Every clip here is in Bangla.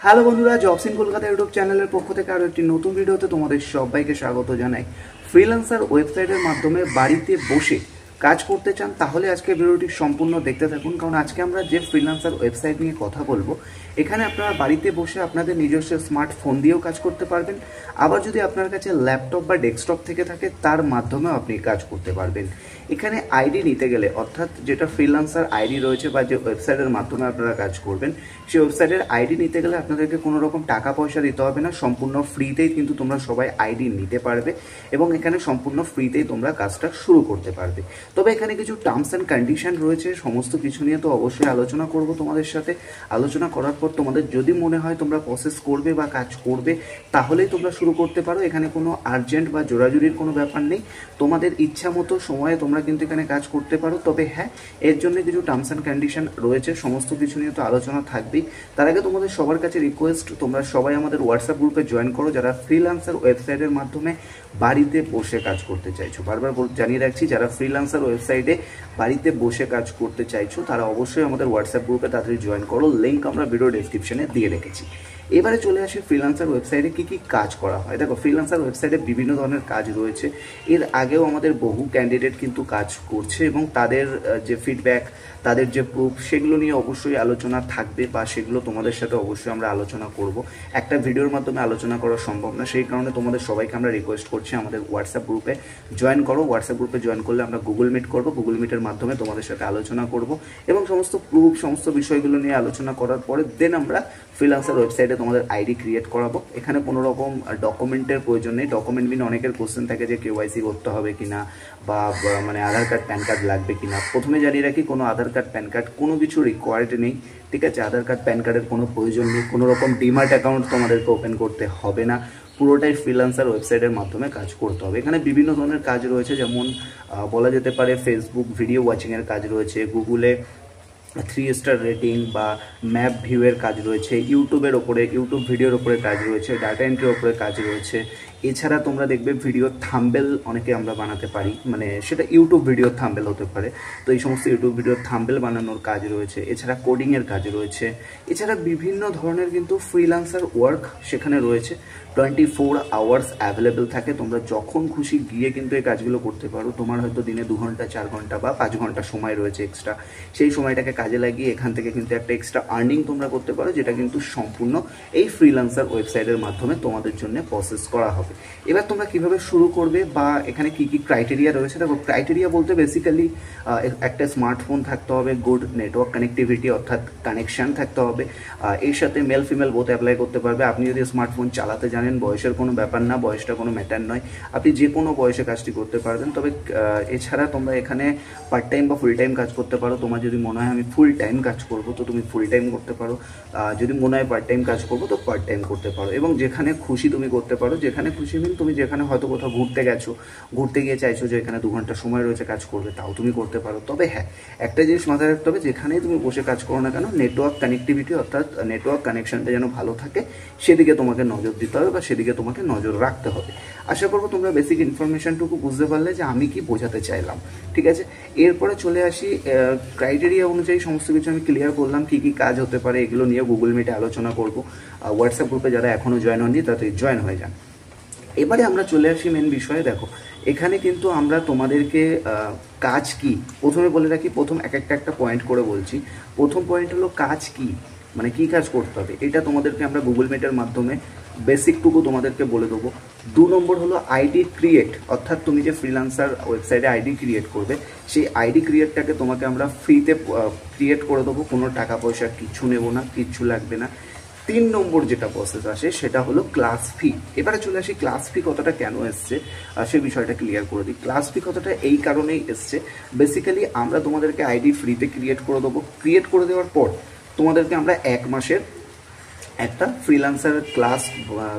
হ্যালো বন্ধুরা, জবস ইন কলকাতা ইউটিউব চ্যানেলের পক্ষ থেকে আরও একটি নতুন ভিডিওতে তোমাদের সবাইকে স্বাগত জানাই। ফ্রিল্যান্সার ওয়েবসাইটের মাধ্যমে বাড়িতে বসে কাজ করতে চান তাহলে আজকে ভিডিওটি সম্পূর্ণ দেখতে থাকুন, কারণ আজকে আমরা যে ফ্রিল্যান্সার ওয়েবসাইট নিয়ে কথা বলবো এখানে আপনারা বাড়িতে বসে আপনাদের নিজস্ব স্মার্টফোন দিয়েও কাজ করতে পারবেন। আবার যদি আপনার কাছে ল্যাপটপ বা ডেস্কটপ থেকে থাকে তার মাধ্যমেও আপনি কাজ করতে পারবেন। এখানে আইডি নিতে গেলে, অর্থাৎ যেটা ফ্রিল্যান্সার আইডি রয়েছে বা যে ওয়েবসাইটের মাধ্যমে আপনারা কাজ করবেন সেই ওয়েবসাইটের আইডি নিতে গেলে আপনাদেরকে কোনো রকম টাকা পয়সা দিতে হবে না, সম্পূর্ণ ফ্রিতেই কিন্তু তোমরা সবাই আইডি নিতে পারবে এবং এখানে সম্পূর্ণ ফ্রিতেই তোমরা কাজটা শুরু করতে পারবে। তবে এখানে কিছু টার্মস অ্যান্ড কন্ডিশন রয়েছে, সমস্ত কিছু নিয়ে তো অবশ্যই আলোচনা করব তোমাদের সাথে। আলোচনা করার পর তোমাদের যদি মনে হয় তোমরা প্রসেস করবে বা কাজ করবে তাহলেই তোমরা শুরু করতে পারো। এখানে কোনো আর্জেন্ট বা জোরাজুরির কোনো ব্যাপার নেই, তোমাদের ইচ্ছা মতো সময়ে তোমরা কিন্তু এখানে কাজ করতে পারো। তবে হ্যাঁ, এর জন্য কিছু টার্মস অ্যান্ড কন্ডিশন রয়েছে, সমস্ত কিছু নিয়ে তো আলোচনা থাকবেই। তার আগে তোমাদের সবার কাছে রিকোয়েস্ট, তোমরা সবাই আমাদের হোয়াটসঅ্যাপ গ্রুপে জয়েন করো যারা ফ্রিল্যান্সার ওয়েবসাইটের মাধ্যমে বাড়িতে বসে কাজ করতে চাইছো। বারবার জানিয়ে রাখছি, যারা ফ্রিল্যান্সার ওয়েবসাইটে বাড়িতে বসে কাজ করতে চাইছো তারা অবশ্যই আমাদের হোয়াটসঅ্যাপ গ্রুপে তাড়াতাড়ি জয়েন করো, লিঙ্ক আমরা ভিডিও ডেসক্রিপশনে দিয়ে রেখেছি। এবারে চলে আসি ফ্রিল্যান্সার ওয়েবসাইটে কী কী কাজ করা হয়। দেখো, ফ্রিল্যান্সার ওয়েবসাইটে বিভিন্ন ধরনের কাজ রয়েছে। এর আগেও আমাদের বহু ক্যান্ডিডেট কিন্তু কাজ করছে এবং তাদের যে ফিডব্যাক, তাদের যে প্রুফ, সেগুলো নিয়ে অবশ্যই আলোচনা থাকবে বা সেগুলো তোমাদের সাথে অবশ্যই আমরা আলোচনা করব। একটা ভিডিওর মাধ্যমে আলোচনা করা সম্ভব না, সেই কারণে তোমাদের সবাইকে আমরা রিকোয়েস্ট করছি আমাদের হোয়াটসঅ্যাপ গ্রুপে জয়েন করো। হোয়াটসঅ্যাপ গ্রুপে জয়েন করলে আমরা গুগল মিট করব, গুগল মিটের মাধ্যমে তোমাদের সাথে আলোচনা করব এবং সমস্ত প্রুফ, সমস্ত বিষয়গুলো নিয়ে আলোচনা করার পরে দেন আমরা ফ্রিল্যান্সার ওয়েবসাইটে তোমাদের আইডি ক্রিয়েট করাবো। এখানে কোনো রকম ডকুমেন্টের প্রয়োজন নেই। ডকুমেন্ট মিন অনেকের কোশ্চেন থাকে যে কেওয়াইসি করতে হবে কিনা বা মানে আধার কার্ড প্যান কার্ড লাগবে কিনা। প্রথমে জানিয়ে রাখি, কোনো আধার কার্ড প্যান কার্ড কোনো কিছু রিকোয়ার্ড নেই, ঠিক আছে? আধার কার্ড প্যান কার্ডের কোনো প্রয়োজন নেই, কোনো রকম ডিমার্ট অ্যাকাউন্ট তোমাদেরকে ওপেন করতে হবে না, পুরোটাই ফ্রিল্যান্সার ওয়েবসাইটের মাধ্যমে কাজ করতে হবে। এখানে বিভিন্ন ধরনের কাজ রয়েছে, যেমন বলা যেতে পারে ফেসবুক ভিডিও ওয়াচিংয়ের কাজ রয়েছে, গুগলে 3 স্টার রেটিং বা ম্যাপ ভিউয়ের কাজ রয়েছে, ইউটিউবের ওপরে, ইউটিউব ভিডিওর ওপরে কাজ রয়েছে, ডাটা এন্ট্রির ওপরে কাজ রয়েছে। এছাড়া তোমরা দেখবে ভিডিও থাম্বেল অনেকে আমরা বানাতে পারি, মানে সেটা ইউটিউব ভিডিও থাম্বেল হতে পারে, তো এই সমস্ত ইউটিউব ভিডিও থাম্বেল বানানোর কাজ রয়েছে। এছাড়া কোডিংয়ের কাজ রয়েছে। এছাড়া বিভিন্ন ধরনের কিন্তু ফ্রিল্যান্সার ওয়ার্ক সেখানে রয়েছে। 24 আওয়ার্স অ্যাভেলেবেল থাকে, তোমরা যখন খুশি গিয়ে কিন্তু এই কাজগুলো করতে পারো। তোমার হয়তো দিনে 2 ঘন্টা, 4 ঘন্টা বা 5 ঘন্টা সময় রয়েছে এক্সট্রা, সেই সময়টাকে কাজে লাগিয়ে এখান থেকে কিন্তু একটা এক্সট্রা আর্নিং তোমরা করতে পারো, যেটা কিন্তু সম্পূর্ণ এই ফ্রিল্যান্সার ওয়েবসাইটের মাধ্যমে তোমাদের জন্য প্রসেস করা হবে। এবার তোমরা কিভাবে শুরু করবে বা এখানে কি কি ক্রাইটেরিয়া রয়েছে। দেখো, ক্রাইটেরিয়া বলতে বেসিক্যালি একটা স্মার্টফোন থাকতে হবে, গুড নেটওয়ার্ক কানেক্টিভিটি অর্থাৎ কানেকশান থাকতে হবে। এর সাথে মেল ফিমেল বোথ অ্যাপ্লাই করতে পারবে। আপনি যদি স্মার্টফোন চালাতে জানেন, বয়সের কোনো ব্যাপার না, বয়সটা কোনো ম্যাটার নয়, আপনি যে কোনো বয়সে কাজটি করতে পারবেন। তবে এছাড়া তোমরা এখানে পার্ট টাইম বা ফুল টাইম কাজ করতে পারো। তোমার যদি মনে হয় আমি ফুল টাইম কাজ করবো তো তুমি ফুল টাইম করতে পারো, যদি মনে হয় পার্ট টাইম কাজ করবো তো পার্ট টাইম করতে পারো। এবং যেখানে খুশি তুমি করতে পারো, যেখানে খুশি মিন তুমি যেখানে হয়তো কোথাও ঘুরতে গেছো, ঘুরতে গিয়ে চাইছো যে এখানে 2 ঘন্টা সময় রয়েছে কাজ করবে, তাও তুমি করতে পারো। তবে হ্যাঁ, একটা জিনিস মাথায় রাখতে হবে, যেখানেই তুমি বসে কাজ করো না কেন, নেটওয়ার্ক কানেক্টিভিটি অর্থাৎ নেটওয়ার্ক কানেকশনটা যেন ভালো থাকে সেদিকে তোমাকে নজর দিতে হবে বা সেদিকে তোমাকে নজর রাখতে হবে। আশা করবো তোমরা বেসিক ইনফরমেশনটুকু বুঝতে পারলে যে আমি কি বোঝাতে চাইলাম, ঠিক আছে? এরপরে চলে আসি ক্রাইটেরিয়া অনুযায়ী সমস্ত কিছু আমি ক্লিয়ার করলাম, কী কী কাজ হতে পারে এগুলো নিয়ে গুগল মিটে আলোচনা করবো। হোয়াটসঅ্যাপ গ্রুপে যারা এখনও জয়েন হননি তাদের জয়েন হয়ে যান। এবারে আমরা চলে আসি মেন বিষয়ে। দেখো, এখানে কিন্তু আমরা তোমাদেরকে কাজ কি প্রথমে বলে রাখি, প্রথম একটা পয়েন্ট করে বলছি। প্রথম পয়েন্ট হলো কাজ কি, মানে কী কাজ করতে হবে, এটা তোমাদেরকে আমরা গুগল মিটের মাধ্যমে বেসিকটুকু তোমাদেরকে বলে দেবো। 2 নম্বর হলো আইডি ক্রিয়েট, অর্থাৎ তুমি যে ফ্রিল্যান্সার ওয়েবসাইটে আইডি ক্রিয়েট করবে সেই আইডি ক্রিয়েটটাকে তোমাকে আমরা ফ্রিতে ক্রিয়েট করে দেবো, কোনো টাকা পয়সা কিচ্ছু নেবো না, কিচ্ছু লাগবে না। 3 নম্বর যেটা প্রসেস আসে সেটা হলো ক্লাস ফি। এবারে চলে আসি ক্লাস ফি কথাটা কেন এসছে সে বিষয়টা ক্লিয়ার করে দিই। ক্লাস ফি কথাটা এই কারণেই এসছে, বেসিক্যালি আমরা তোমাদেরকে আইডি ফ্রিতে ক্রিয়েট করে দেবো। ক্রিয়েট করে দেওয়ার পর তোমাদেরকে আমরা 1 মাসের একটা ফ্রিল্যান্সারের ক্লাস,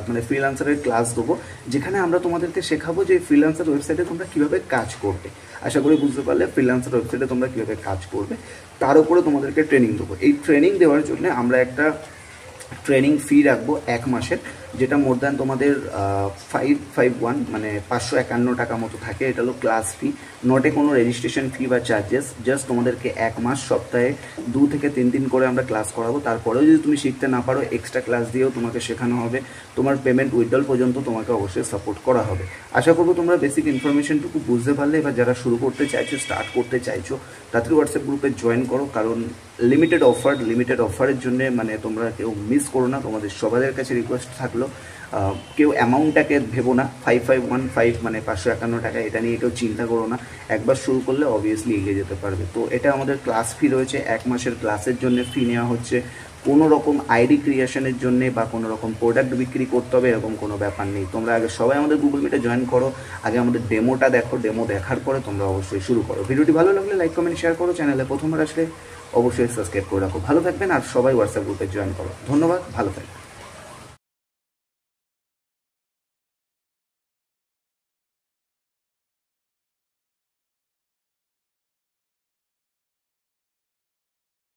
মানে ফ্রিল্যান্সারের ক্লাস দেবো, যেখানে আমরা তোমাদেরকে শেখাবো যে ফ্রিল্যান্সার ওয়েবসাইটে তোমরা কীভাবে কাজ করবে। আশা করি বুঝতে পারলে ফ্রিল্যান্সার ওয়েবসাইটে তোমরা কীভাবে কাজ করবে তার উপরে তোমাদেরকে ট্রেনিং দেবো। এই ট্রেনিং দেওয়ার জন্য আমরা একটা ট্রেনিং ফি রাখবো 1 মাসের, যেটা মোর দ্যান তোমাদের 551 মানে 551 টাকা মতো থাকে। এটা হলো ক্লাস ফি, নটে কোনো রেজিস্ট্রেশন ফি বা চার্জেস। জাস্ট তোমাদেরকে 1 মাস সপ্তাহে 2 থেকে 3 দিন করে আমরা ক্লাস করাবো। তারপরেও যদি তুমি শিখতে না পারো, এক্সট্রা ক্লাস দিয়েও তোমাকে শেখানো হবে। তোমার পেমেন্ট উইথড্রল পর্যন্ত তোমাকে অবশ্যই সাপোর্ট করা হবে। আশা করবো তোমরা বেসিক ইনফরমেশনটুকু বুঝতে পারলে। এবার যারা শুরু করতে চাইছো, স্টার্ট করতে চাইছো, তাড়াতাড়ি হোয়াটসঅ্যাপ গ্রুপে জয়েন করো, কারণ লিমিটেড অফারের জন্য মানে তোমরা কেউ মিস করো না। তোমাদের সবাদের কাছে রিকোয়েস্ট থাকলো, কেউ অ্যামাউন্টটাকে ভেবো না, 5515 মানে 551 টাকা, এটা নিয়ে কেউ চিন্তা করো না। একবার শুরু করলে অবভিয়াসলি এগিয়ে যেতে পারবে। তো এটা আমাদের ক্লাস ফি রয়েছে, 1 মাসের ক্লাসের জন্য ফি নেওয়া হচ্ছে। কোনো রকম আইডি ক্রিয়েশনের জন্য বা কোনো রকম প্রোডাক্ট বিক্রি করতে হবে এরকম কোনো ব্যাপার নেই। তোমরা আগে সবাই আমাদের গুগল মিটে জয়েন করো, আগে আমাদের ডেমোটা দেখো, ডেমো দেখার পরে তোমরা অবশ্যই শুরু করো। ভিডিওটি ভালো লাগলে লাইক কমেন্ট শেয়ার করো, চ্যানেলে প্রথমবার আসলে অবশ্যই সাবস্ক্রাইব করে রাখো। ভালো থাকবেন আর সবাই হোয়াটসঅ্যাপ গ্রুপে জয়েন করো। ধন্যবাদ, ভালো থাকবেন।